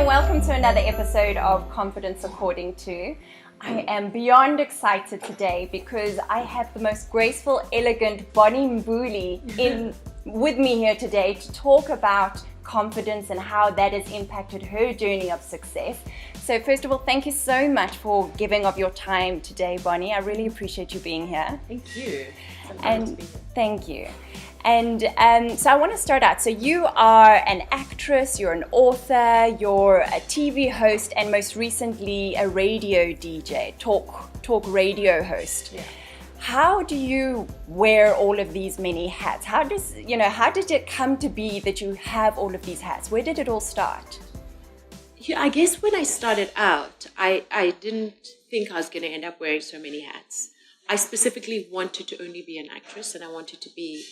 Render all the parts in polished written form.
welcome to another episode of Confidence According to. I am beyond excited today because I have the most graceful, elegant Bonnie Mbuli with me here today to talk about confidence and how that has impacted her journey of success. So first of all, thank you so much for giving of your time today, Bonnie. I really appreciate you being here. Thank you. Thank you. And so I want to start out. So you are an actress, you're an author, you're a TV host, and most recently a radio DJ, talk radio host. Yeah. How do you wear all of these many hats? How did it come to be that you have all of these hats? Where did it all start? Yeah, I guess when I started out, I didn't think I was going to end up wearing so many hats. I specifically wanted to only be an actress, and I wanted to be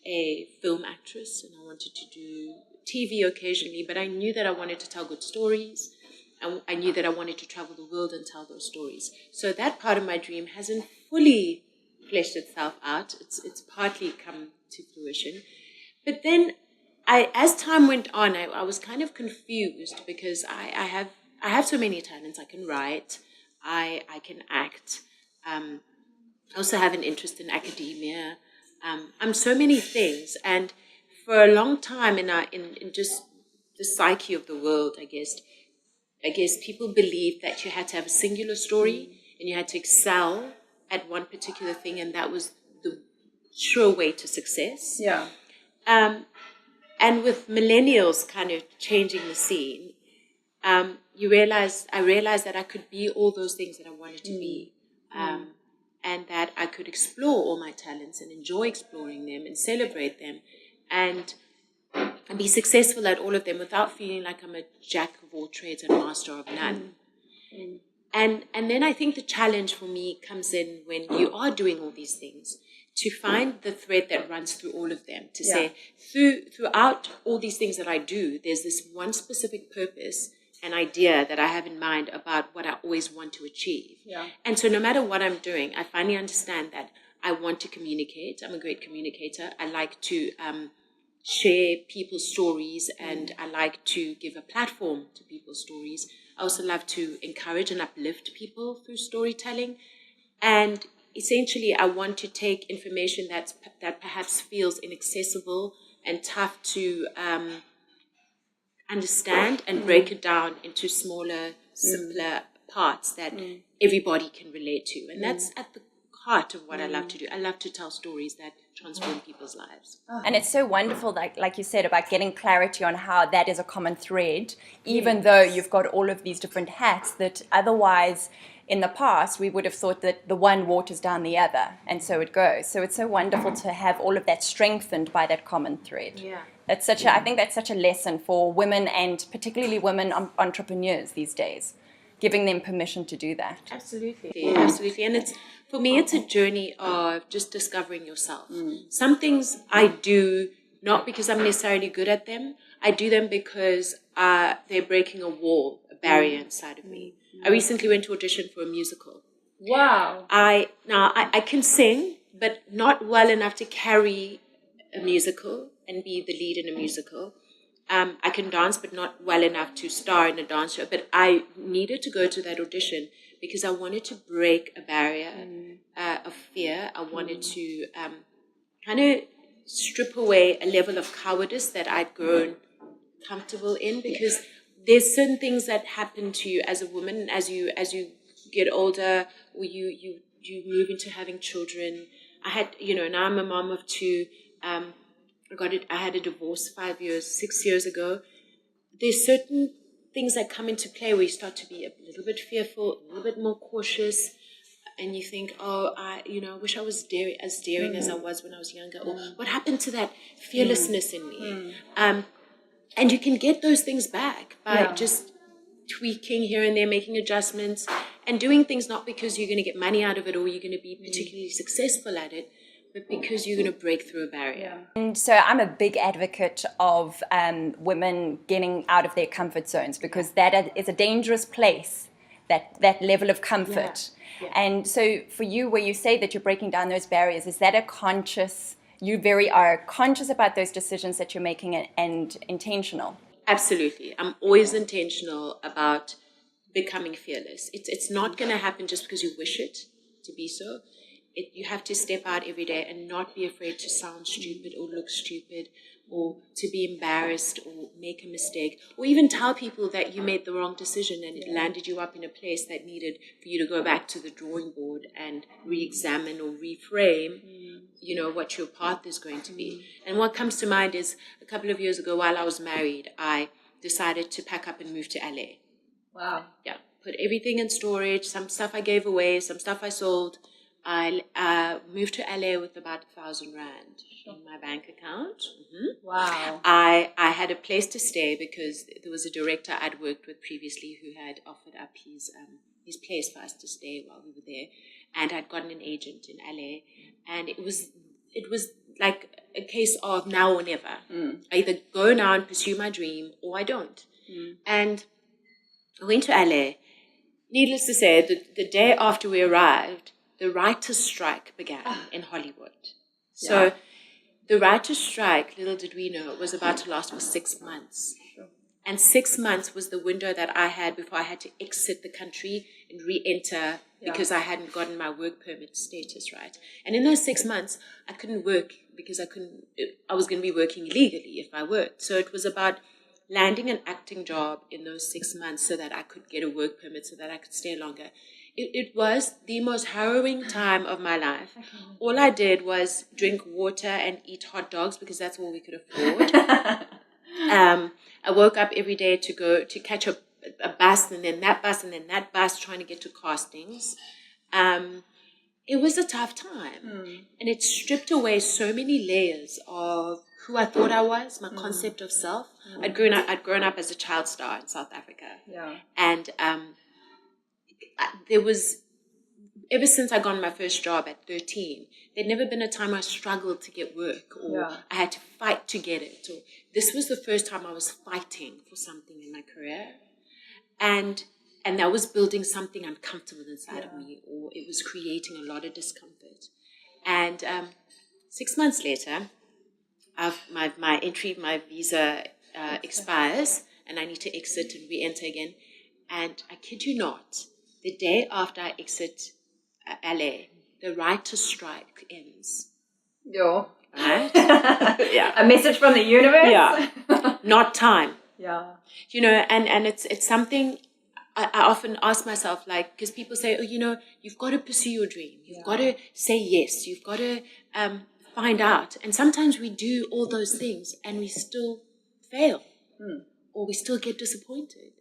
a film actress, and I wanted to do TV occasionally, but I knew that I wanted to tell good stories, and I knew that I wanted to travel the world and tell those stories. So that part of my dream hasn't fully fleshed itself out. It's partly come to fruition. But then as time went on, I was kind of confused because I have so many talents. I can write, I can act, I also have an interest in academia. I'm so many things, and for a long time in just the psyche of the world, I guess people believed that you had to have a singular story and you had to excel at one particular thing, and that was the sure way to success. Yeah. And with millennials kind of changing the scene, I realized that I could be all those things that I wanted to be. And that I could explore all my talents and enjoy exploring them and celebrate them and be successful at all of them without feeling like I'm a jack of all trades and master of none. And then I think the challenge for me comes in when you are doing all these things, to find the thread that runs through all of them, to say throughout all these things that I do, there's this one specific purpose, an idea that I have in mind about what I always want to achieve. Yeah. And so no matter what I'm doing, I finally understand that I want to communicate. I'm a great communicator. I like to share people's stories, and I like to give a platform to people's stories. I also love to encourage and uplift people through storytelling. And essentially, I want to take information that perhaps feels inaccessible and tough to understand and break it down into smaller, simpler parts that everybody can relate to. And that's at the heart of what I love to do. I love to tell stories that transform people's lives. And it's so wonderful, like you said, about getting clarity on how that is a common thread, even though you've got all of these different hats that otherwise in the past we would have thought that the one waters down the other, and so it goes. So it's so wonderful to have all of that strengthened by that common thread. Yeah. I think that's such a lesson for women, and particularly women entrepreneurs these days, giving them permission to do that. Absolutely. And for me, it's a journey of just discovering yourself. Some things I do not because I'm necessarily good at them. I do them because they're breaking a wall, a barrier inside of me. I recently went to audition for a musical. Wow. I can sing, but not well enough to carry a musical and be the lead in a musical. I can dance, but not well enough to star in a dance show. But I needed to go to that audition because I wanted to break a barrier of fear. I wanted to kind of strip away a level of cowardice that I'd grown comfortable in, because there's certain things that happen to you as a woman as you get older, or you move into having children. Now I'm a mom of two. I had a divorce 6 years ago. There's certain things that come into play where you start to be a little bit fearful, a little bit more cautious, and you think, I wish I was as daring as I was when I was younger. Or what happened to that fearlessness in me? And you can get those things back by just tweaking here and there, making adjustments, and doing things not because you're going to get money out of it or you're going to be particularly successful at it, but because you're going to break through a barrier. And so I'm a big advocate of women getting out of their comfort zones, because that is a dangerous place, that level of comfort. Yeah. And so for you, where you say that you're breaking down those barriers, is that you are conscious about those decisions that you're making and intentional? Absolutely. I'm always intentional about becoming fearless. It's not going to happen just because you wish it to be so. You have to step out every day and not be afraid to sound stupid or look stupid or to be embarrassed or make a mistake or even tell people that you made the wrong decision and it landed you up in a place that needed for you to go back to the drawing board and re-examine or reframe, what your path is going to be. And what comes to mind is a couple of years ago while I was married, I decided to pack up and move to LA. Wow. Yeah, put everything in storage. Some stuff I gave away, some stuff I sold. I moved to LA with about 1,000 rand in my bank account. Mm-hmm. Wow. I had a place to stay because there was a director I'd worked with previously who had offered up his place for us to stay while we were there, and I'd gotten an agent in LA, and it was like a case of now or never. I either go now and pursue my dream, or I don't. And I went to LA. Needless to say, the day after we arrived, the writers' strike began in Hollywood. So the writers' strike, little did we know, was about to last for 6 months. Sure. And 6 months was the window that I had before I had to exit the country and re-enter because I hadn't gotten my work permit status right. And in those 6 months, I couldn't work because I was going to be working illegally if I worked. So it was about landing an acting job in those 6 months so that I could get a work permit so that I could stay longer. It was the most harrowing time of my life. All I did was drink water and eat hot dogs because that's all we could afford. I woke up every day to go to catch a bus and then that bus and then that bus trying to get to castings. It was a tough time. And it stripped away so many layers of who I thought I was, my concept of self. I'd grown up as a child star in South Africa. Yeah. And there was, ever since I got my first job at 13, there'd never been a time I struggled to get work or I had to fight to get it. Or this was the first time I was fighting for something in my career. And that was building something uncomfortable inside of me, or it was creating a lot of discomfort. And 6 months later, my visa expires, and I need to exit and re-enter again. And I kid you not, the day after I exit LA, the writer's strike ends. Yo. Right? A message from the universe? Yeah. Not time. Yeah. And it's something I often ask myself, like, because people say, you've got to pursue your dream. You've got to say yes. You've got to find out. And sometimes we do all those things and we still fail or we still get disappointed.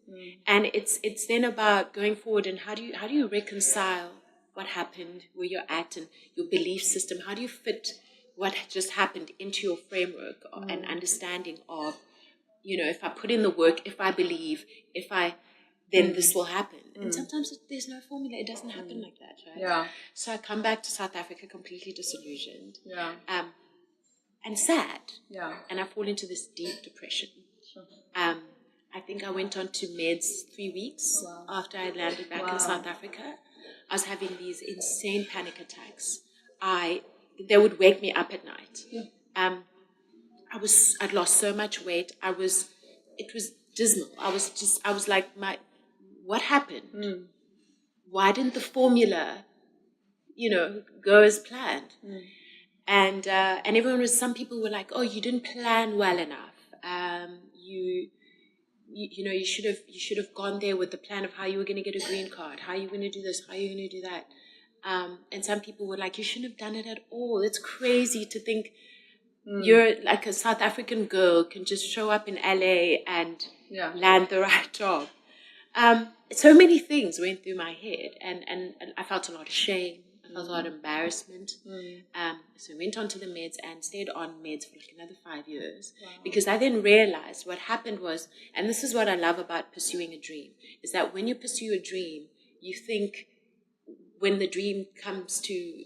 And it's then about going forward and how do you reconcile what happened, where you're at, and your belief system? How do you fit what just happened into your framework and understanding of, if I put in the work, if I believe, then this will happen. And sometimes there's no formula. It doesn't happen like that, right? Yeah. So I come back to South Africa completely disillusioned. Yeah. And sad. Yeah. And I fall into this deep depression. Sure. I think I went on to meds 3 weeks after I landed back in South Africa. I was having these insane panic attacks. They would wake me up at night. Yeah. I'd lost so much weight. It was dismal. I was like, what happened? Why didn't the formula, go as planned? And some people were like, oh, you didn't plan well enough. You should have gone there with the plan of how you were going to get a green card, how you were going to do this, how you were going to do that. And some people were like, you shouldn't have done it at all. It's crazy to think you're like a South African girl can just show up in LA and land the right job. So many things went through my head, and I felt a lot of shame. I felt a lot of embarrassment. So I went on to the meds and stayed on meds for like another 5 years. Because I then realized what happened was, and this is what I love about pursuing a dream, is that when you pursue a dream, you think when the dream comes to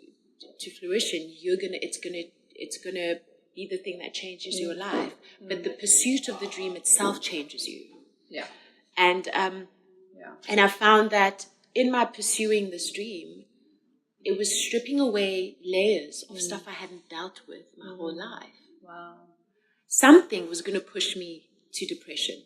fruition, it's gonna be the thing that changes your life. But the pursuit of the dream itself changes you. Yeah. And I found that in my pursuing this dream, it was stripping away layers of stuff I hadn't dealt with my whole life. Wow. Something was going to push me to depression.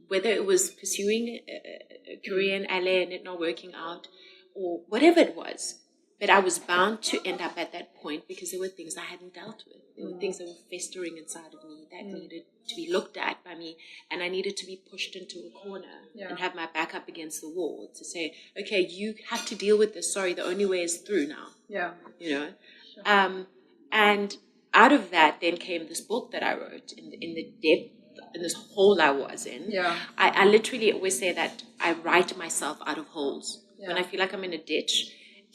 Whether it was pursuing a career in LA and it not working out, or whatever it was. But I was bound to end up at that point because there were things I hadn't dealt with. There were things that were festering inside of me that needed to be looked at by me, and I needed to be pushed into a corner and have my back up against the wall to say, okay, you have to deal with this. Sorry, the only way is through now. Yeah. You know? Sure. And out of that then came this book that I wrote in the depth, in this hole I was in. Yeah. I literally always say that I write myself out of holes. Yeah. When I feel like I'm in a ditch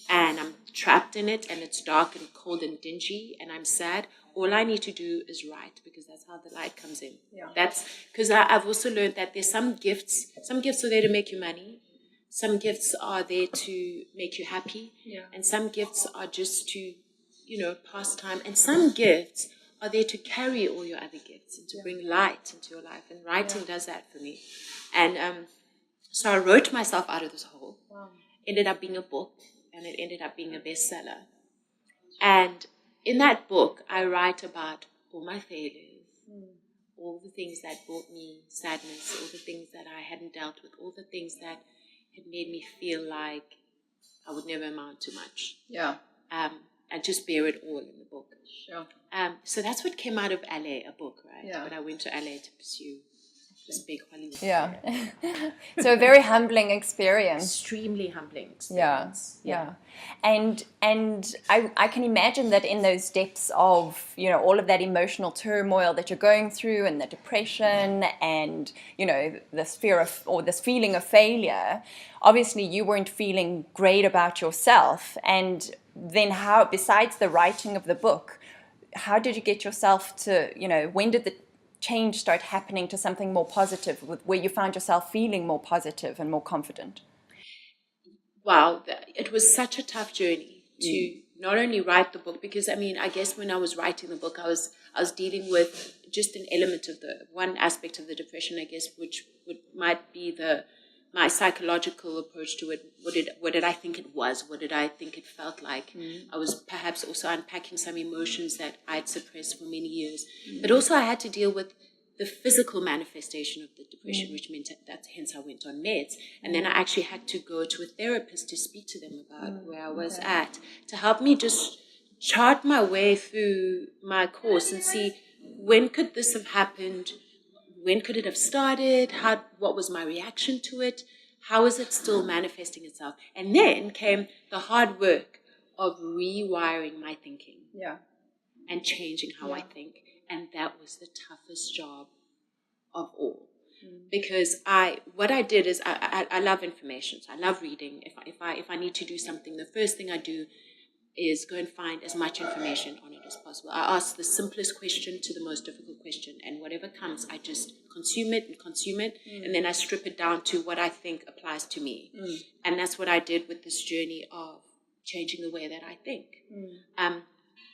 and I'm trapped in it and it's dark and cold and dingy and I'm sad, all I need to do is write, because that's how the light comes in. Yeah. That's because I've also learned that there's some gifts are there to make you money. Some gifts are there to make you happy. Yeah. And some gifts are just to, pass time. And some gifts are there to carry all your other gifts and to bring light into your life. And writing does that for me. And so I wrote myself out of this hole. Wow. Ended up being a book, and it ended up being a bestseller. And in that book, I write about all my failures, all the things that brought me sadness, all the things that I hadn't dealt with, all the things that had made me feel like I would never amount to much. Yeah. I just bear it all in the book. Sure. So that's what came out of LA, a book, right? Yeah. But I went to LA to pursue this big Hollywood. Yeah. So a very humbling experience. Extremely humbling Yeah, experience. yeah. And I can imagine that in those depths of, all of that emotional turmoil that you're going through, and the depression, and, this fear of, or this feeling of failure, obviously you weren't feeling great about yourself. And then how, besides the writing of the book, how did you get yourself to, when did the change start happening to something more positive, where you found yourself feeling more positive and more confident? Wow, it was such a tough journey to not only write the book, because I guess when I was writing the book, I was dealing with just an element of one aspect of the depression, I guess, which might be my psychological approach to it. What did I think it was? What did I think it felt like? I was perhaps also unpacking some emotions that I'd suppressed for many years. But also I had to deal with the physical manifestation of the depression, which meant that hence I went on meds. And then I actually had to go to a therapist to speak to them about where I was at, to help me just chart my way through my course and see, when could this have happened? When could it have started? What was my reaction to it? How is it still manifesting itself? And then came the hard work of rewiring my thinking. Yeah. And changing how I think. And that was the toughest job of all. Because what I did is I love information. So I love reading. If I need to do something, the first thing I do is go and find as much information on it as possible. I ask the simplest question to the most difficult question, and whatever comes, I just consume it, and then I strip it down to what I think applies to me. And that's what I did with this journey of changing the way that I think.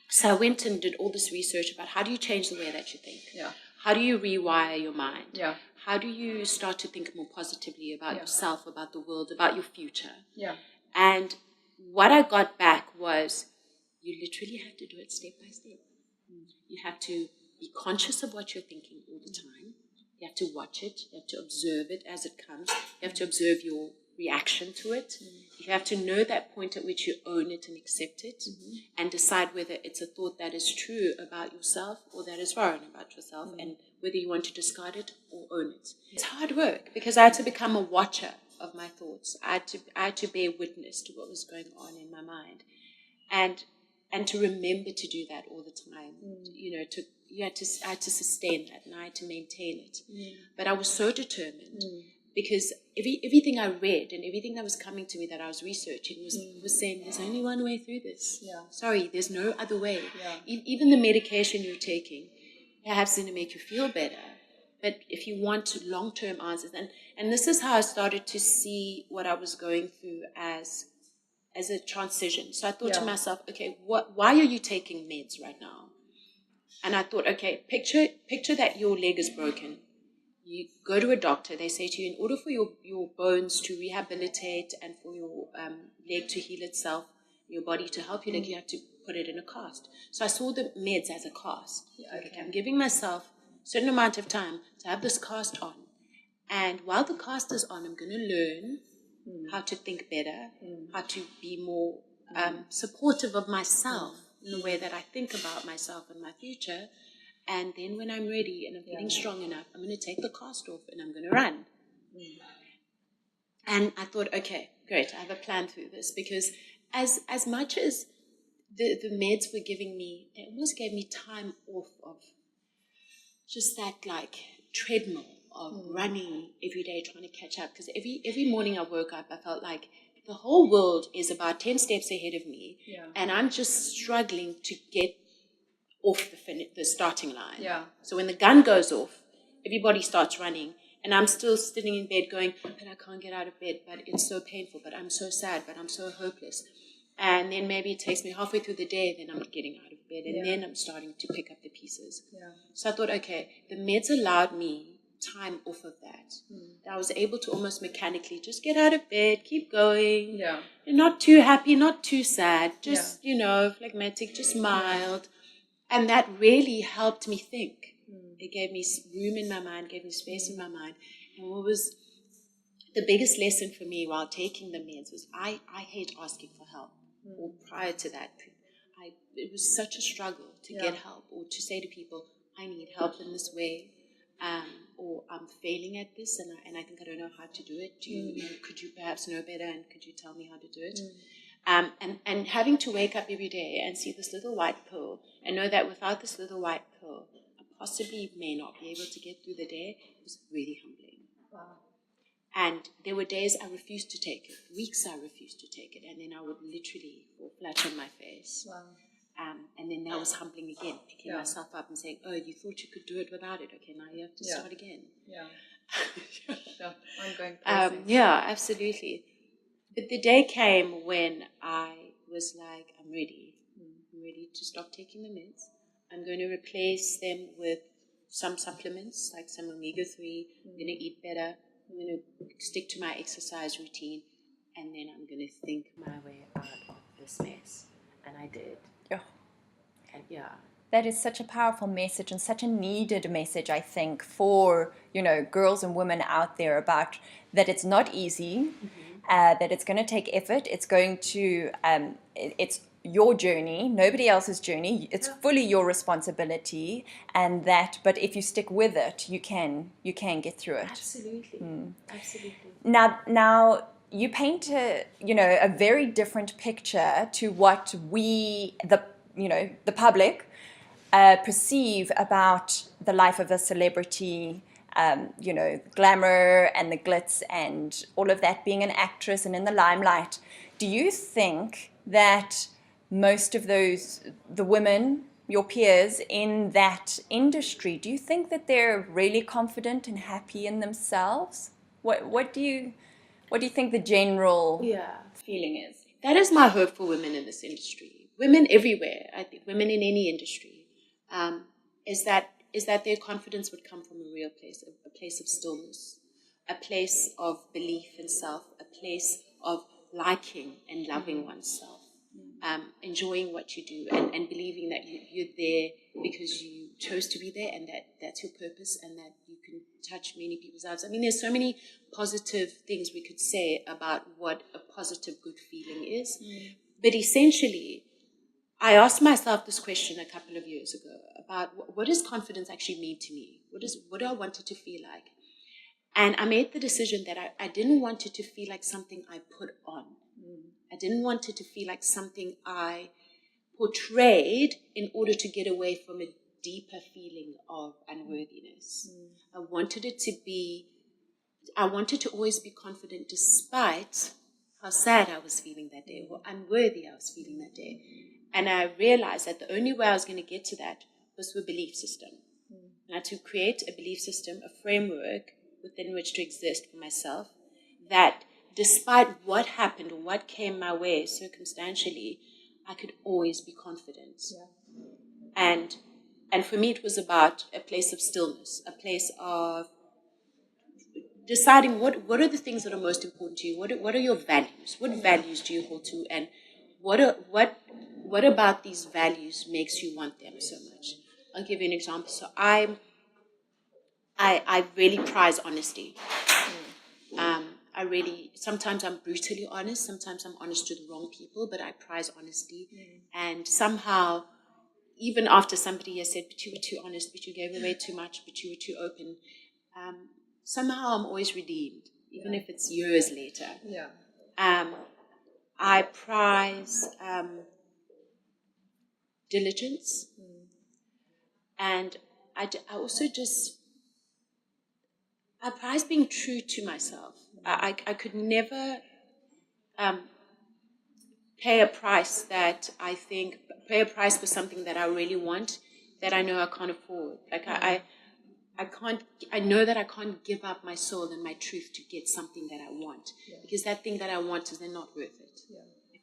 So I went and did all this research about how do you change the way that you think? Yeah. How do you rewire your mind? Yeah. How do you start to think more positively about yourself, about the world, about your future? Yeah. And what I got back was, you literally have to do it step by step. You have to be conscious of what you're thinking all the time. You have to watch it. You have to observe it as it comes. You have to observe your reaction to it. You have to know that point at which you own it and accept it, and decide whether it's a thought that is true about yourself or that is foreign about yourself, and whether you want to discard it or own it. It's hard work, because I had to become a watcher of my thoughts. I had to bear witness to what was going on in my mind, and to remember to do that all the time. I had to sustain that, and I had to maintain it. But I was so determined, because everything I read and everything that was coming to me that I was researching was saying, there's only one way through this. Yeah. Sorry, there's no other way. Yeah. Even the medication you're taking, perhaps going to make you feel better. But if you want long-term answers, and this is how I started to see what I was going through as a transition. So I thought to myself, okay, why are you taking meds right now? And I thought, okay, picture that your leg is broken. You go to a doctor, they say to you, in order for your bones to rehabilitate and for your leg to heal itself, your body to help your leg, you have to put it in a cast. So I saw the meds as a cast. Okay, I'm giving myself certain amount of time to have this cast on. And while the cast is on, I'm going to learn how to think better, how to be more supportive of myself in the way that I think about myself and my future. And then when I'm ready and I'm feeling strong enough, I'm going to take the cast off and I'm going to run. And I thought, okay, great, I have a plan through this, because as much as the meds were giving me, they almost gave me time off of just that like treadmill of running every day, trying to catch up. Because every morning I woke up, I felt like the whole world is about 10 steps ahead of me, and I'm just struggling to get off the starting line. Yeah. So when the gun goes off, everybody starts running, and I'm still sitting in bed going, but I can't get out of bed, but it's so painful, but I'm so sad, but I'm so hopeless. And then maybe it takes me halfway through the day, then I'm getting out of bed, and then I'm starting to pick up the pieces. So I thought, okay, the meds allowed me time off of that. I was able to almost mechanically just get out of bed, keep going. Yeah. You're not too happy, not too sad, just, phlegmatic, just mild. And that really helped me think. It gave me room in my mind, gave me space in my mind. And what was the biggest lesson for me while taking the meds was I hate asking for help. Or prior to that, it was such a struggle to get help, or to say to people, I need help in this way, or I'm failing at this and I think I don't know how to do it. Could you perhaps know better, and could you tell me how to do it? And having to wake up every day and see this little white pill and know that without this little white pill, I possibly may not be able to get through the day, was really humbling. Wow. And there were days I refused to take it, weeks I refused to take it, and then I would literally fall flat on my face. Wow. And then that was humbling again, picking myself up and saying, oh, you thought you could do it without it. Okay, now you have to start again. Ongoing process. Absolutely. But the day came when I was like, I'm ready. I'm ready to stop taking the meds. I'm going to replace them with some supplements, like some omega-3. I'm going to eat better. I'm going to stick to my exercise routine. And then I'm going to think my way out of this mess. And I did. Yeah. And that is such a powerful message, and such a needed message, I think, for girls and women out there, about that it's not easy, that it's going to take effort. It's going to it's your journey, nobody else's journey. It's fully your responsibility, and but if you stick with it, you can get through it. Absolutely. Absolutely. Now you paint a very different picture to what we, the public, perceive about the life of a celebrity, glamour and the glitz and all of that, being an actress and in the limelight. Do you think that most of the women, your peers in that industry, do you think that they're really confident and happy in themselves? What do you think the general feeling is? That is my hope for women in this industry. Women everywhere, I think, women in any industry, is that their confidence would come from a real place, a place of stillness, a place of belief in self, a place of liking and loving oneself, enjoying what you do, and believing that you're there because you chose to be there, and that's your purpose, and that you can touch many people's lives. I mean, there's so many positive things we could say about what a positive, good feeling is. But essentially, I asked myself this question a couple of years ago about what does confidence actually mean to me? What do I want it to feel like? And I made the decision that I didn't want it to feel like something I put on. I didn't want it to feel like something I portrayed in order to get away from a deeper feeling of unworthiness. I wanted to always be confident despite how sad I was feeling that day, or unworthy I was feeling that day. And I realized that the only way I was going to get to that was through a belief system. And I had to create a belief system, a framework within which to exist for myself, that despite what happened or what came my way circumstantially, I could always be confident. And for me, it was about a place of stillness, a place of deciding what are the things that are most important to you. What are your values? What values do you hold to, and what about these values makes you want them so much? I'll give you an example. So I really prize honesty. Sometimes I'm brutally honest, sometimes I'm honest to the wrong people, but I prize honesty. And somehow, even after somebody has said, but you were too honest, but you gave away too much, but you were too open, somehow I'm always redeemed, even if it's years later. I prize diligence, and I also just, I prize being true to myself. I could never pay a price for something that I really want, that I know I can't afford. Like I know that I can't give up my soul and my truth to get something that I want, because that thing that I want is then not worth it.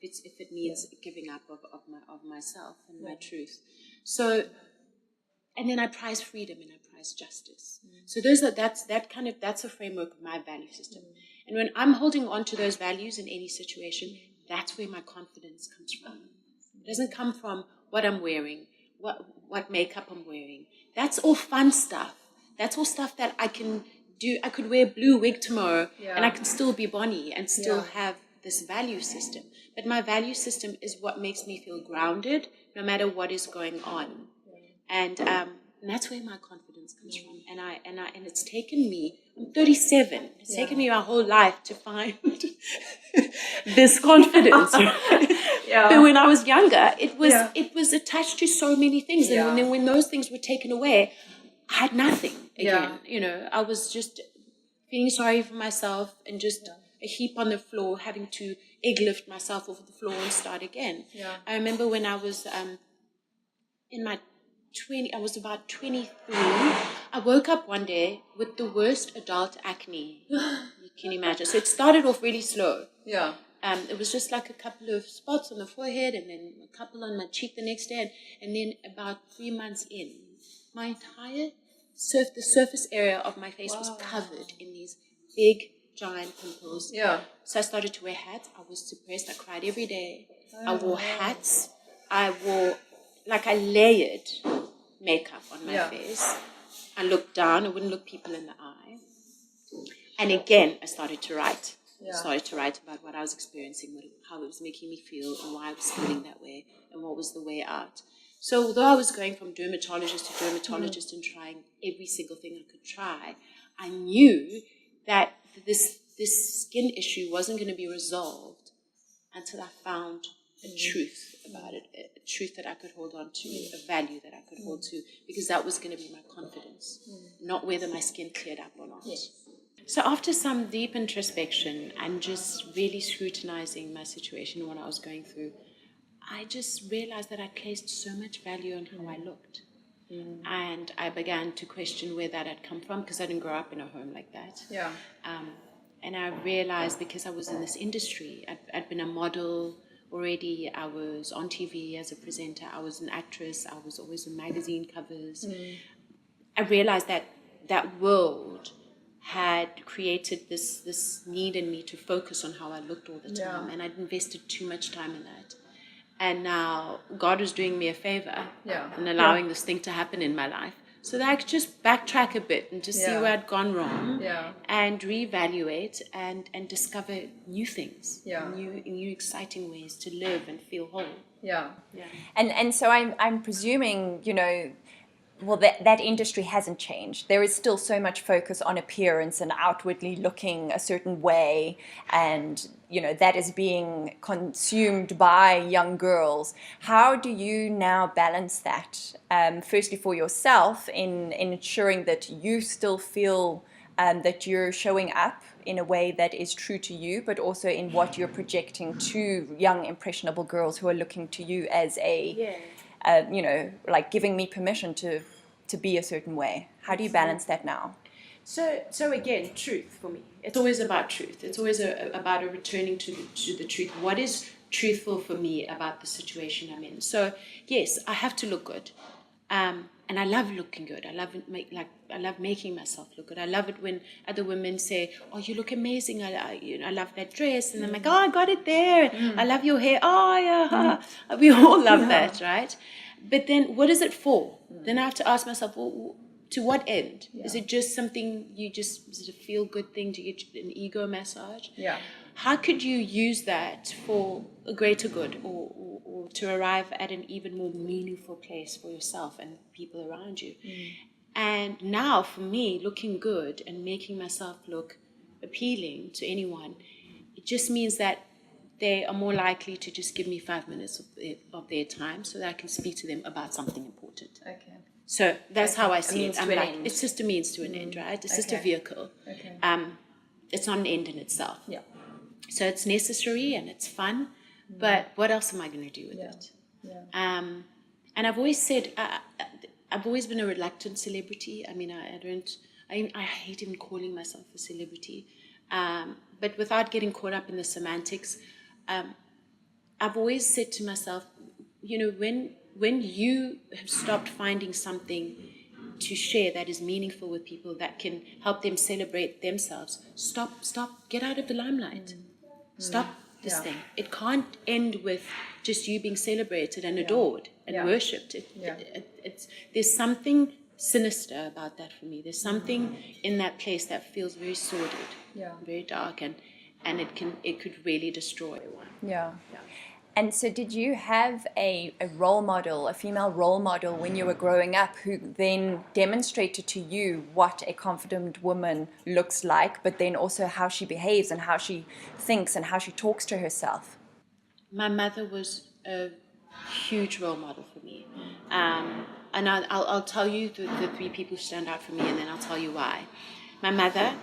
If it means giving up of myself and my truth. So, and then I prize freedom and I prize justice. So that's a framework of my value system. And when I'm holding on to those values in any situation, that's where my confidence comes from. It doesn't come from what I'm wearing, what makeup I'm wearing. That's all fun stuff. That's all stuff that I can do. I could wear a blue wig tomorrow and I can still be Bonnie and still have this value system. But my value system is what makes me feel grounded no matter what is going on. And that's where my confidence comes from. And it's taken me, I'm 37, it's taken me my whole life to find this confidence. But when I was younger, it was attached to so many things. And then when those things were taken away, I had nothing again. I was just feeling sorry for myself and just a heap on the floor, having to egg lift myself off the floor and start again. I remember when I was I was about 23. I woke up one day with the worst adult acne you can imagine. So it started off really slow. It was just like a couple of spots on the forehead and then a couple on my cheek the next day. And then about 3 months in, my entire the surface area of my face was covered in these big, giant pimples. So I started to wear hats. I was depressed. I cried every day. I wore hats. I layered makeup on my face. I looked down. I wouldn't look people in the eye. And again, I started to write. I started to write about what I was experiencing, how it was making me feel, and why I was feeling that way, and what was the way out. So although I was going from dermatologist to dermatologist and trying every single thing I could try, I knew that this skin issue wasn't going to be resolved until I found a truth about it, a truth that I could hold on to, a value that I could hold to, because that was going to be my confidence, not whether my skin cleared up or not. So after some deep introspection and just really scrutinizing my situation and what I was going through, I just realized that I placed so much value on how I looked. And I began to question where that had come from, because I didn't grow up in a home like that. And I realized, because I was in this industry, I'd been a model already, I was on TV as a presenter, I was an actress, I was always in magazine covers. I realized that world had created this need in me to focus on how I looked all the time, and I'd invested too much time in that. And now God was doing me a favor and allowing this thing to happen in my life, so that I could just backtrack a bit and just see where I'd gone wrong and reevaluate and discover new things, new exciting ways to live and feel whole. And so I'm presuming, well, that industry hasn't changed. There is still so much focus on appearance and outwardly looking a certain way, and that is being consumed by young girls. How do you now balance that? Firstly, for yourself, in ensuring that you still feel that you're showing up in a way that is true to you, but also in what you're projecting to young, impressionable girls who are looking to you as like giving me permission to be a certain way. How do you balance that now? So again, truth for me. It's always about truth. It's always about returning to the truth. What is truthful for me about the situation I'm in? So yes, I have to look good, and I love looking good. I love making myself look good. I love it when other women say, "Oh, you look amazing. I love that dress," and I'm like, "Oh, I got it there. I love your hair. Oh, yeah." We all love that, right? But then, what is it for? Then I have to ask myself, well, To what end? Yeah. Is it just something is it a feel-good thing to get an ego massage? Yeah. How could you use that for a greater good, or to arrive at an even more meaningful place for yourself and people around you? And now for me, looking good and making myself look appealing to anyone, it just means that they are more likely to just give me 5 minutes of their time so that I can speak to them about something important. Okay. So that's how I see means it. I'm to an like, end. it's just a means to an end, right? It's just a Okay. vehicle. Okay. It's not an end in itself. Yeah. So it's necessary and it's fun, but what else am I going to do with it? Yeah. And I've always said, I've always been a reluctant celebrity. I mean, I hate even calling myself a celebrity. But without getting caught up in the semantics, I've always said to myself, when you have stopped finding something to share that is meaningful with people, that can help them celebrate themselves, stop, get out of the limelight. Stop this thing. It can't end with just you being celebrated and adored and worshipped. There's something sinister about that for me. There's something in that place that feels very sordid, very dark, and it could really destroy one. Yeah. And so did you have a role model, a female role model when you were growing up who then demonstrated to you what a confident woman looks like, but then also how she behaves and how she thinks and how she talks to herself? My mother was a huge role model for me. And I'll tell you the three people who stand out for me, and then I'll tell you why. My mother,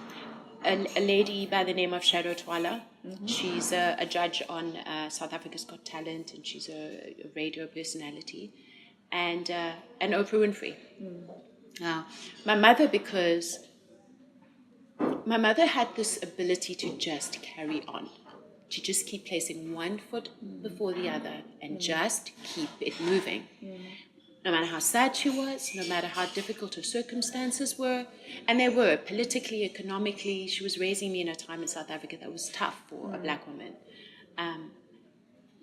a lady by the name of Shadow Twala. She's a judge on South Africa's Got Talent, and she's a radio personality, and Oprah Winfrey. Now, my mother, because my mother had this ability to just carry on, to just keep placing one foot before the other and just keep it moving. No matter how sad she was, no matter how difficult her circumstances were, and they were politically, economically. She was raising me in a time in South Africa that was tough for a black woman.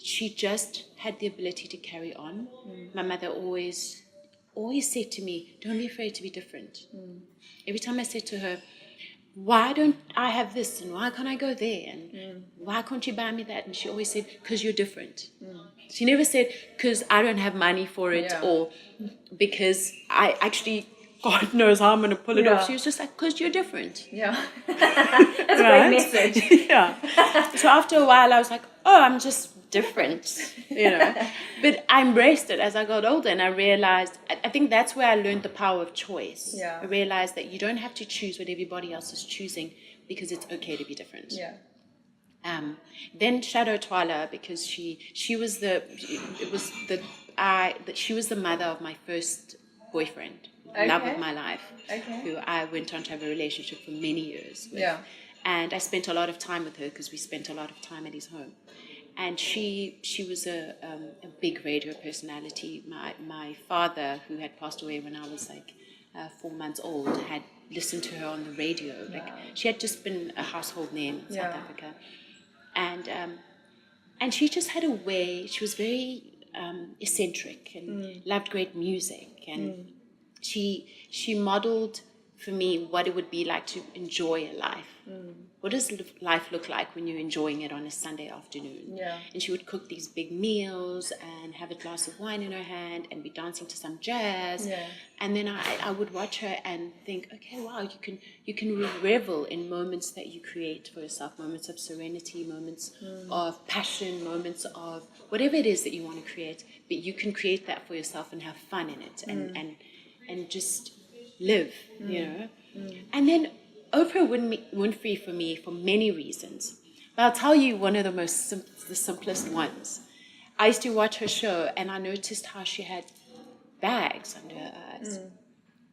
She just had the ability to carry on. My mother always said to me, "Don't be afraid to be different." Every time I said to her, "Why don't I have this, and why can't I go there, and why can't you buy me that?" And she always said, "Because you're different." She never said, "Because I don't have money for it," or "Because I actually, God knows how I'm going to pull it off." She was just like, "Because you're different." Yeah. That's a great message. So after a while, I was like, "Oh, I'm just different," But I embraced it as I got older, and I realized, I think that's where I learned the power of choice. I realized that you don't have to choose what everybody else is choosing, because it's okay to be different. Then Shadow Twala, because she was the mother of my first boyfriend, love of my life, who I went on to have a relationship for many years with. And I spent a lot of time with her because we spent a lot of time at his home. And she was a big radio personality. My father, who had passed away when I was like 4 months old, had listened to her on the radio. Like, she had just been a household name in South Africa. And she just had a way. She was very eccentric and loved great music. And she modeled for me what it would be like to enjoy a life. What does life look like when you're enjoying it on a Sunday afternoon? And she would cook these big meals and have a glass of wine in her hand and be dancing to some jazz. And then I would watch her and think, okay, wow, you can revel in moments that you create for yourself, moments of serenity, moments of passion, moments of whatever it is that you want to create, but you can create that for yourself and have fun in it and just live, And then Oprah Winfrey for me, for many reasons. But I'll tell you one of the simplest ones. I used to watch her show, and I noticed how she had bags under her eyes.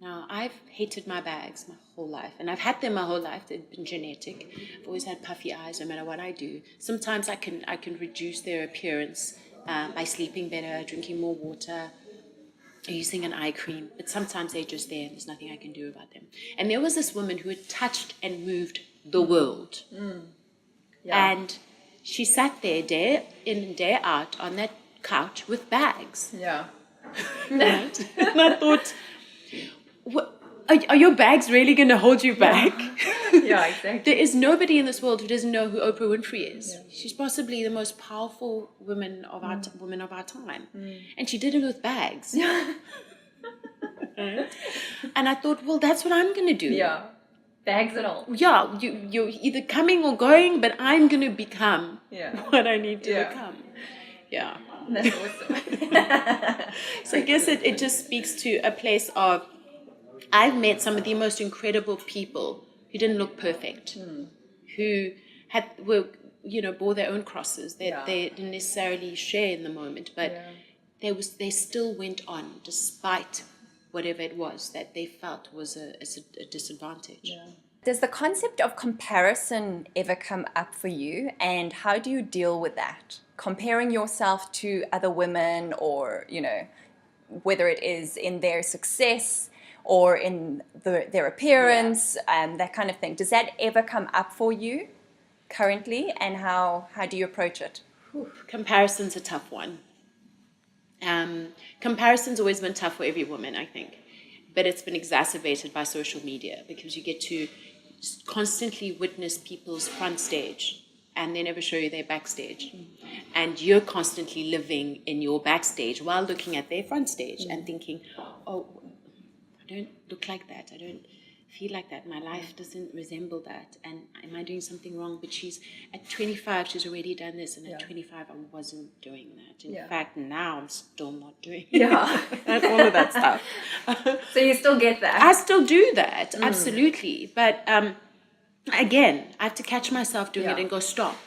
Now, I've hated my bags my whole life, and I've had them my whole life. They've been genetic. I've always had puffy eyes no matter what I do. Sometimes I can reduce their appearance by sleeping better, drinking more water, using an eye cream, but sometimes they're just there and there's nothing I can do about them. And there was this woman who had touched and moved the world. And she sat there day in and day out on that couch with bags. Right? And I thought, are your bags really going to hold you back? Yeah, exactly. There is nobody in this world who doesn't know who Oprah Winfrey is. Yeah. She's possibly the most powerful woman of our time. And she did it with bags. And I thought, well, that's what I'm going to do. Yeah. Bags and all. Yeah, you're either coming or going, but I'm going to become what I need to become. Yeah. That's awesome. So I guess it just speaks to a place of, I've met some of the most incredible people who didn't look perfect, who bore their own crosses that they didn't necessarily share in the moment, but they still went on despite whatever it was that they felt was a disadvantage. Yeah. Does the concept of comparison ever come up for you, and how do you deal with that? Comparing yourself to other women, or, whether it is in their success or in their appearance, that kind of thing. Does that ever come up for you currently, and how do you approach it? Comparison's a tough one. Comparison's always been tough for every woman, I think. But it's been exacerbated by social media, because you get to constantly witness people's front stage and they never show you their backstage. And you're constantly living in your backstage while looking at their front stage and thinking, oh, I don't look like that. I don't feel like that. My life doesn't resemble that. And am I doing something wrong? But at 25, she's already done this. And at 25, I wasn't doing that. In fact, now I'm still not doing it. Yeah. That's all of that stuff. So you still get that? I still do that, absolutely. But again, I have to catch myself doing it and go, stop.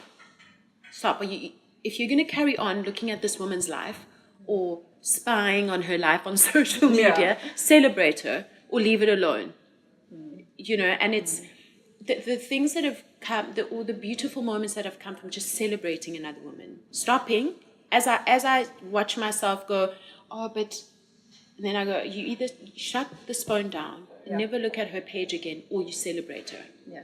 If you're going to carry on looking at this woman's life or spying on her life on social media, celebrate her or leave it alone. And it's the things that have come, all the beautiful moments that have come from just celebrating another woman, stopping as I watch myself go, oh, but, and then I go, you either shut this phone down and never look at her page again, or you celebrate her. Yeah.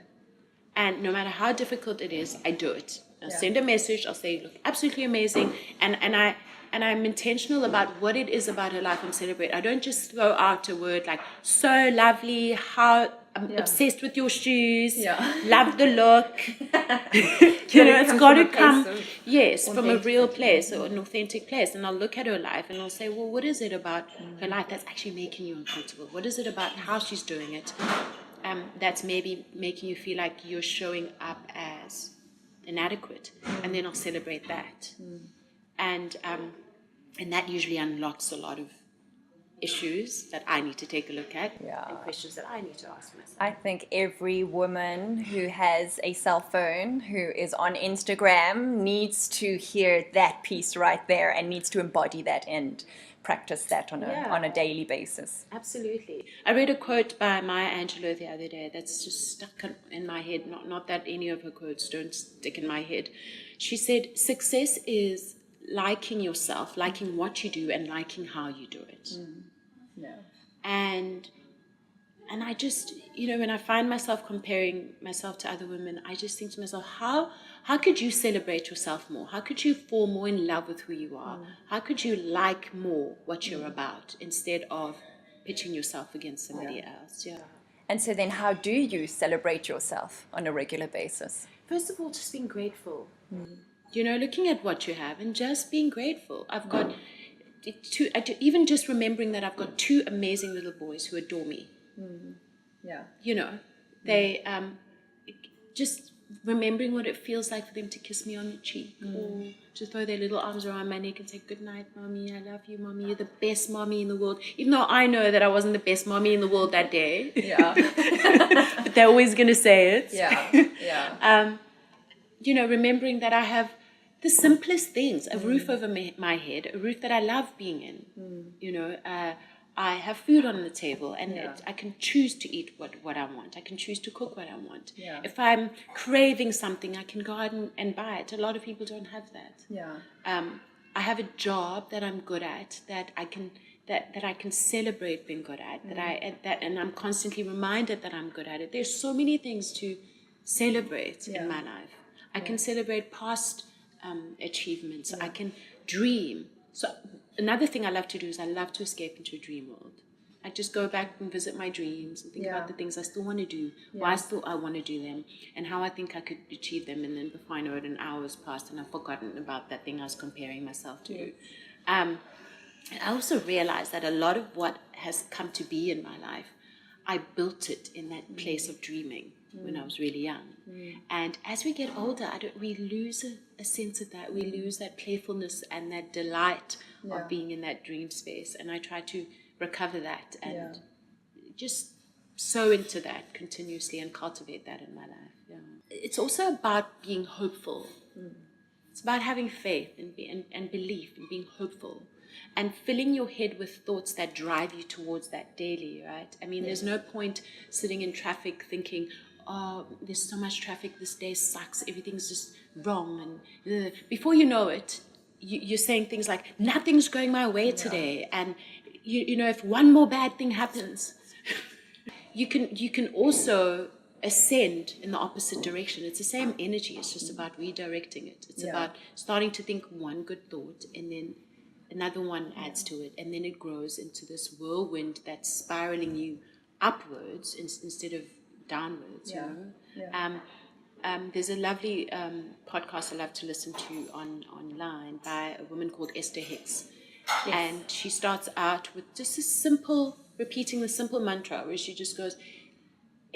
And no matter how difficult it is, I do it. I'll send a message. I'll say, look, absolutely amazing, and I'm intentional about what it is about her life I'm celebrating. I don't just throw out a word like, so lovely, how I'm obsessed with your shoes, love the look. It's got to come, from a real place or an authentic place. And I'll look at her life and I'll say, well, what is it about her life that's actually making you uncomfortable? What is it about how she's doing it that's maybe making you feel like you're showing up as inadequate? And then I'll celebrate that. And that usually unlocks a lot of issues that I need to take a look at and questions that I need to ask myself. I think every woman who has a cell phone, who is on Instagram, needs to hear that piece right there and needs to embody that and practice that on a daily basis. Absolutely. I read a quote by Maya Angelou the other day that's just stuck in my head. Not that any of her quotes don't stick in my head. She said, success is liking yourself, liking what you do, and liking how you do it. And I just, when I find myself comparing myself to other women, I just think to myself, how could you celebrate yourself more? How could you fall more in love with who you are? How could you like more what you're about instead of pitching yourself against somebody else? Yeah. And so then how do you celebrate yourself on a regular basis? First of all, just being grateful. Looking at what you have and just being grateful. I've got even just remembering that I've got 2 amazing little boys who adore me. They just remembering what it feels like for them to kiss me on the cheek or to throw their little arms around my neck and say, good night, mommy, I love you, mommy, you're the best mommy in the world. Even though I know that I wasn't the best mommy in the world that day. But they're always going to say it. Remembering that I have the simplest things, a roof over my head, a roof that I love being in. I have food on the table and I can choose to eat what I want. I can choose to cook what I want. If I'm craving something, I can go out and buy it. A lot of people don't have that. I have a job that I'm good at, that I can celebrate being good at, and I'm constantly reminded that I'm good at it. There's so many things to celebrate in my life. I can celebrate past achievements. I can dream. So another thing I love to do is I love to escape into a dream world. I just go back and visit my dreams and think about the things I still want to do, why I want to do them, and how I think I could achieve them. And then before I know it, an hour has passed and I've forgotten about that thing I was comparing myself to. And I also realized that a lot of what has come to be in my life, I built it in that place of dreaming when I was really young. And as we get older, we lose a sense of that. We lose that playfulness and that delight of being in that dream space. And I try to recover that and just sow into that continuously and cultivate that in my life. Yeah. It's also about being hopeful. It's about having faith and belief and being hopeful and filling your head with thoughts that drive you towards that daily, right? I mean, there's no point sitting in traffic thinking, oh, there's so much traffic, this day sucks, everything's just wrong. And before you know it, you're saying things like, nothing's going my way today. And, you know, if one more bad thing happens, you can also ascend in the opposite direction. It's the same energy. It's just about redirecting it. It's about starting to think one good thought and then another one adds to it, and then it grows into this whirlwind that's spiraling you upwards instead of downwards. You know. There's a lovely podcast I love to listen to online by a woman called Esther Hicks, and she starts out with just a simple, repeating the simple mantra where she just goes,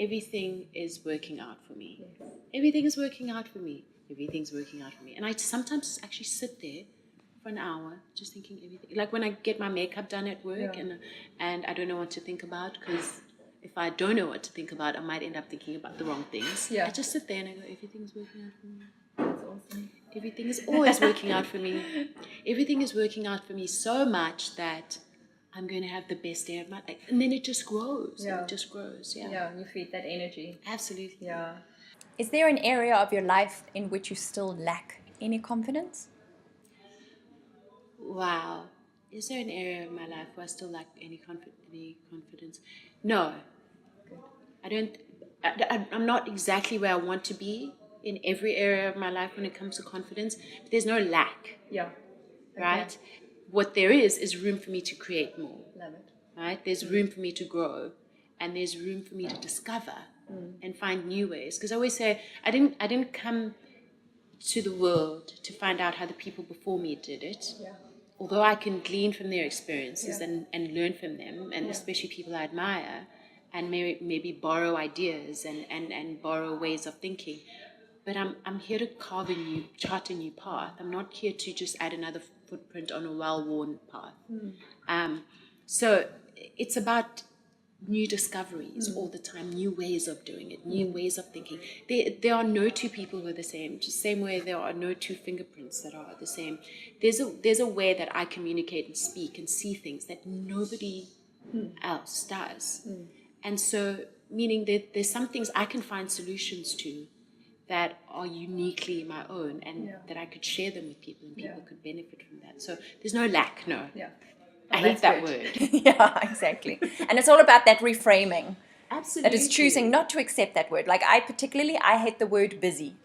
everything is working out for me. Everything is working out for me. Everything's working out for me. And I sometimes actually sit there for an hour just thinking everything. Like when I get my makeup done at work and I don't know what to think about, because if I don't know what to think about, I might end up thinking about the wrong things. I just sit there and I go, everything's working out for me. That's awesome. Everything is always working out for me. Everything is working out for me so much that I'm going to have the best day of my life. And then it just grows. Yeah. It just grows. Yeah, you feed that energy. Absolutely. Yeah. Is there an area of your life in which you still lack any confidence? Wow. Is there an area of my life where I still lack any confidence? No. Good. I'm not exactly where I want to be in every area of my life when it comes to confidence. But there's no lack. Yeah. Right? What there is room for me to create more. Love it. Right? There's room for me to grow, and there's room for me to discover and find new ways. Because I always say, I didn't come to the world to find out how the people before me did it. Yeah. Although I can glean from their experiences and learn from them, and especially people I admire, and maybe borrow ideas and borrow ways of thinking. But I'm here to chart a new path. I'm not here to just add another footprint on a well-worn path. So it's about new discoveries all the time, new ways of doing it, new ways of thinking. There are no two people who are the same, just the same way there are no two fingerprints that are the same. There's a way that I communicate and speak and see things that nobody else does. And so, meaning that there's some things I can find solutions to that are uniquely my own, and that I could share them with people, and people could benefit from that. So there's no lack, no. Yeah. I hate that word. Yeah, exactly. And it's all about that reframing. Absolutely. That is choosing not to accept that word. Like I hate the word busy.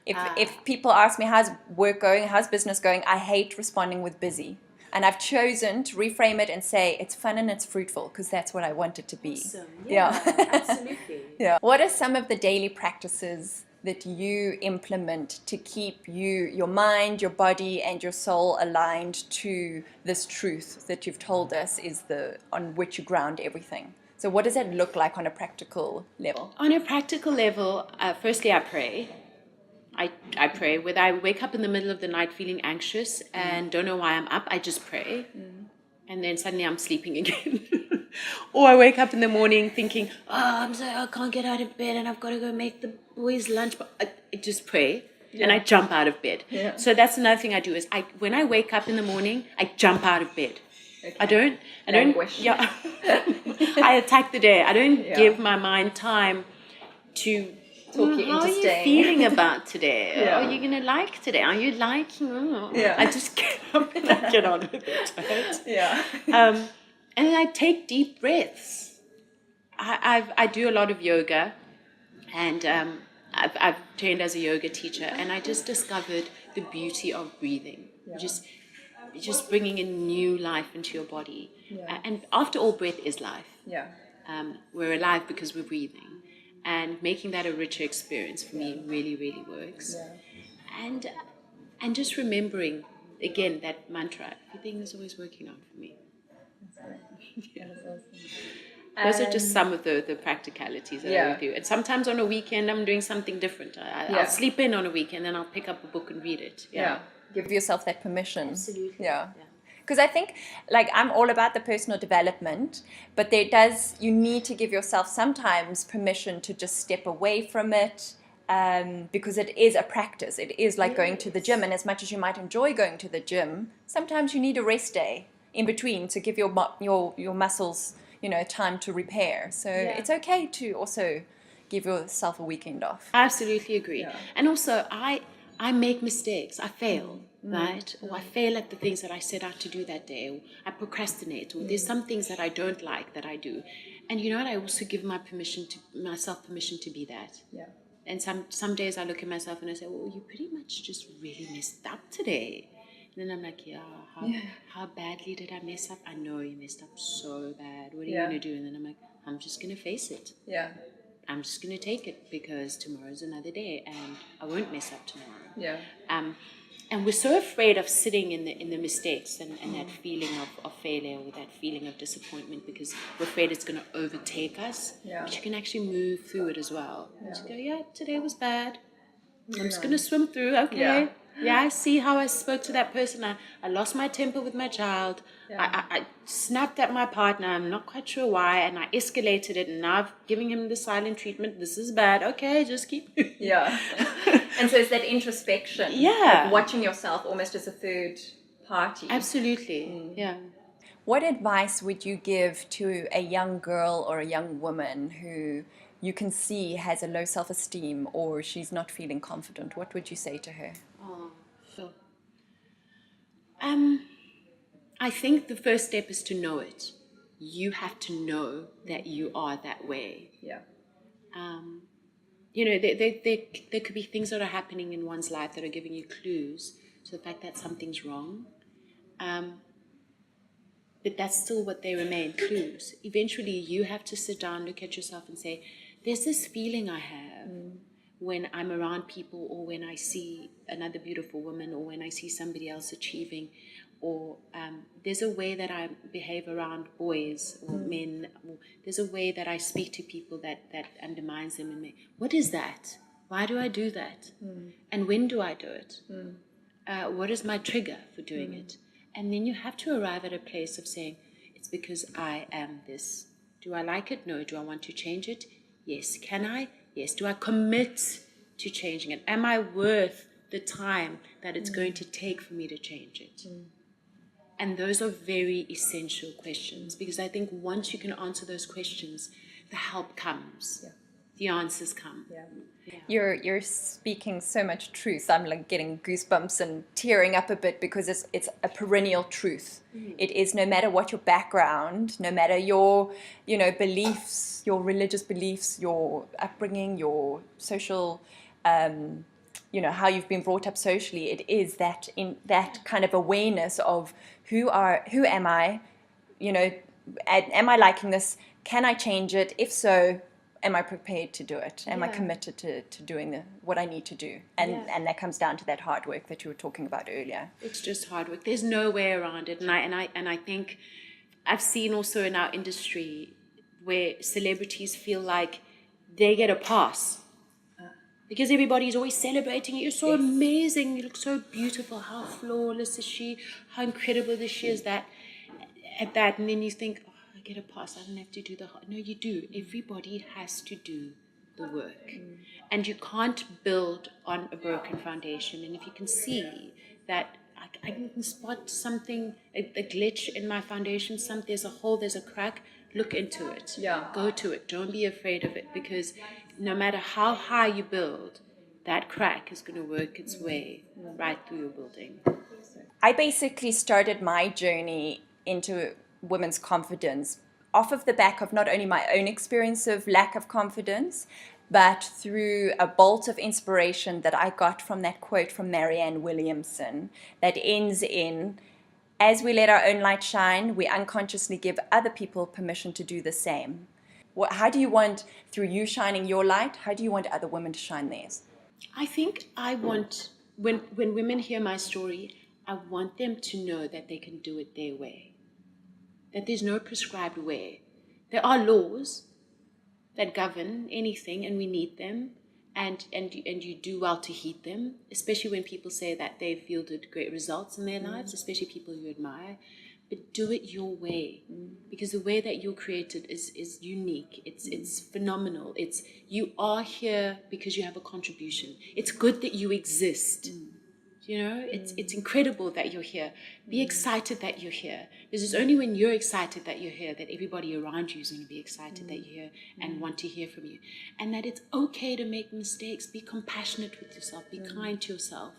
If people ask me, how's work going, how's business going, I hate responding with busy. And I've chosen to reframe it and say it's fun and it's fruitful, because that's what I want it to be. Awesome. Yeah. Absolutely. Yeah. What are some of the daily practices that you implement to keep your mind, your body, and your soul aligned to this truth that you've told us is on which you ground everything? So what does that look like on a practical level? On a practical level, firstly, I pray. I pray. Whether I wake up in the middle of the night feeling anxious and don't know why I'm up, I just pray. And then suddenly I'm sleeping again. Or I wake up in the morning thinking, I can't get out of bed and I've got to go make the boys lunch. But I just pray and I jump out of bed. Yeah. So that's another thing I do is when I wake up in the morning, I jump out of bed. Okay. I don't. Yeah. I attack the day. I don't give my mind time to talk you into how are staying. You feeling about today? Yeah. Are you going to like today? Are you liking? I just get up and I get on with it. Right? Yeah. And then I take deep breaths. I do a lot of yoga, and I've trained as a yoga teacher, and I just discovered the beauty of breathing. Yeah. Just just bringing in new life into your body. Yeah. And after all, breath is life. Yeah. We're alive because we're breathing. And making that a richer experience for me really, really works. Yeah. And just remembering, again, that mantra, everything is always working out for me. That's great. Yeah. That's awesome. Those are just some of the practicalities that I would do. And sometimes on a weekend, I'm doing something different. I'll sleep in on a weekend, and I'll pick up a book and read it. Yeah. Give yourself that permission. Absolutely. Yeah. Because I think, like, I'm all about the personal development, but you need to give yourself sometimes permission to just step away from it, because it is a practice. It is like going to the gym, and as much as you might enjoy going to the gym, sometimes you need a rest day in between to give your muscles, time to repair. So it's okay to also give yourself a weekend off. I absolutely agree. Yeah. And also, I make mistakes. I fail, right? Or I fail at the things that I set out to do that day. Or I procrastinate. Or there's some things that I don't like that I do. And you know what? I also give myself permission to be that. Yeah. And some days I look at myself and I say, well, you pretty much just really messed up today. And then I'm like, how badly did I mess up? I know you messed up so bad. What are you going to do? And then I'm like, I'm just going to face it. Yeah. I'm just going to take it because tomorrow's another day and I won't mess up tomorrow. Yeah. And we're so afraid of sitting in the mistakes and that feeling of failure or that feeling of disappointment because we're afraid it's going to overtake us. Yeah. But you can actually move through it as well. Yeah. Just go, today was bad. I'm just going to swim through. Okay. Yeah. I see how I spoke to that person. I lost my temper with my child. Yeah. I snapped at my partner. I'm not quite sure why. And I escalated it. And now I've given him the silent treatment. This is bad. Okay, just keep. Yeah. And so it's that introspection. Yeah. Like watching yourself almost as a third party. Absolutely. Yeah. What advice would you give to a young girl or a young woman who you can see has a low self-esteem or she's not feeling confident? What would you say to her? Oh, sure. I think the first step is to know it. You have to know that you are that way. Yeah. There could be things that are happening in one's life that are giving you clues to the fact that something's wrong. But that's still what they remain, clues. Eventually, you have to sit down, look at yourself and say, there's this feeling I have when I'm around people or when I see another beautiful woman or when I see somebody else achieving, or there's a way that I behave around boys or men, or there's a way that I speak to people that undermines them. What is that? Why do I do that? And when do I do it? What is my trigger for doing it? And then you have to arrive at a place of saying, it's because I am this. Do I like it? No. Do I want to change it? Yes. Can I? Yes. Do I commit to changing it? Am I worth the time that it's going to take for me to change it? And those are very essential questions, because I think once you can answer those questions, the help comes. Yeah. The answers come. Yeah. You're speaking so much truth. I'm like getting goosebumps and tearing up a bit because it's a perennial truth. It is, no matter what your background, no matter your beliefs, your religious beliefs, your upbringing, your social how you've been brought up socially, it is that in that kind of awareness of who am I, am I liking this? Can I change it? If so, am I prepared to do it? Am I committed to doing what I need to do? And that comes down to that hard work that you were talking about earlier. It's just hard work. There's no way around it. And I think I've seen also in our industry where celebrities feel like they get a pass. Because everybody's always celebrating it. You're so amazing. You look so beautiful. How flawless is she? How incredible is she at that? And then you think, I get a pass. I don't have to do the hard. No, you do. Everybody has to do the work. And you can't build on a broken foundation. And if you can see that I can spot something, a glitch in my foundation, there's a hole, there's a crack, look into it. Yeah. Go to it. Don't be afraid of it, because no matter how high you build, that crack is going to work its way right through your building. I basically started my journey into women's confidence off of the back of not only my own experience of lack of confidence, but through a bolt of inspiration that I got from that quote from Marianne Williamson that ends in, As we let our own light shine, we unconsciously give other people permission to do the same. How do you want, through you shining your light, how do you want other women to shine theirs? I think I want, when women hear my story, I want them to know that they can do it their way, that there's no prescribed way. There are laws that govern anything, and we need them, and you do well to heed them, especially when people say that they've yielded great results in their lives, especially people you admire. But do it your way, because the way that you're created is unique. It's phenomenal. You are here because you have a contribution. It's good that you exist. You know, it's incredible that you're here. Be excited that you're here, because it's only when you're excited that you're here that everybody around you is going to be excited that you're here and want to hear from you. And that it's okay to make mistakes. Be compassionate with yourself. Be kind to yourself.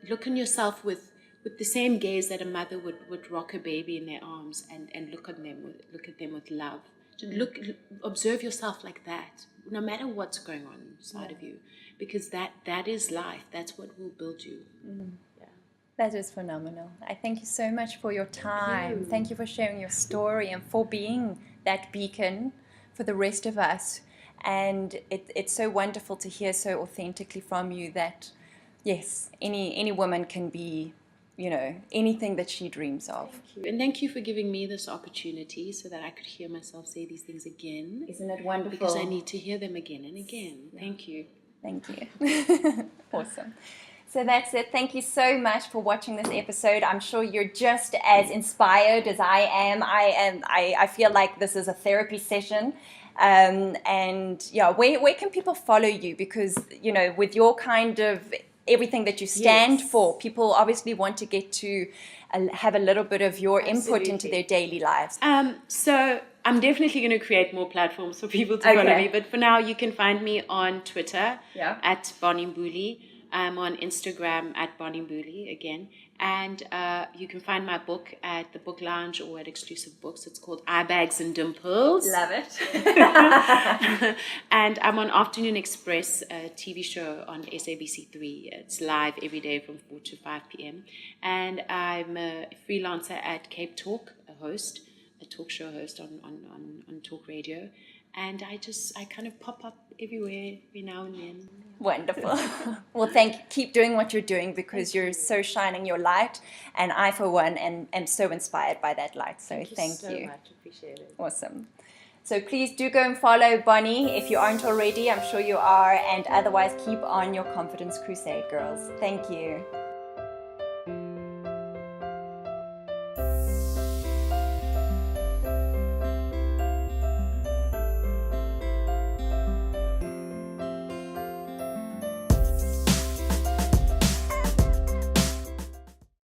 Look on yourself with the same gaze that a mother would rock a baby in their arms and look at them with love. Observe yourself like that, no matter what's going on inside of you, because that is life. That's what will build you. That is phenomenal. I thank you so much for your time. Thank you for sharing your story and for being that beacon for the rest of us. And it's so wonderful to hear so authentically from you that, yes, any woman can be, you know, anything that she dreams of. Thank you. And thank you for giving me this opportunity so that I could hear myself say these things again. Isn't it wonderful? Because I need to hear them again and again. Yeah. Thank you. Thank you. Awesome. So that's it. Thank you so much for watching this episode. I'm sure you're just as inspired as I am. I feel like this is a therapy session. And yeah, where can people follow you? Because, you know, with your kind of everything that you stand for, people obviously want to get to have a little bit of your input into their daily lives. So I'm definitely going to create more platforms for people to follow me. But for now, you can find me on Twitter at Mbuli. I'm on Instagram at Mbuli again. And you can find my book at the Book Lounge or at Exclusive Books. It's called Eye Bags and Dimples. Love it. And I'm on Afternoon Express, a TV show on SABC3. It's live every day from 4 to 5 p.m. And I'm a freelancer at Cape Talk, a talk show host on Talk Radio. And I kind of pop up everywhere every now and then. Wonderful. Well, keep doing what you're doing, because you're so shining your light. And I, for one, am so inspired by that light. So thank you. So much. Appreciate it. Awesome. So please do go and follow Bonnie if you aren't already. I'm sure you are. And otherwise, keep on your confidence crusade, girls. Thank you.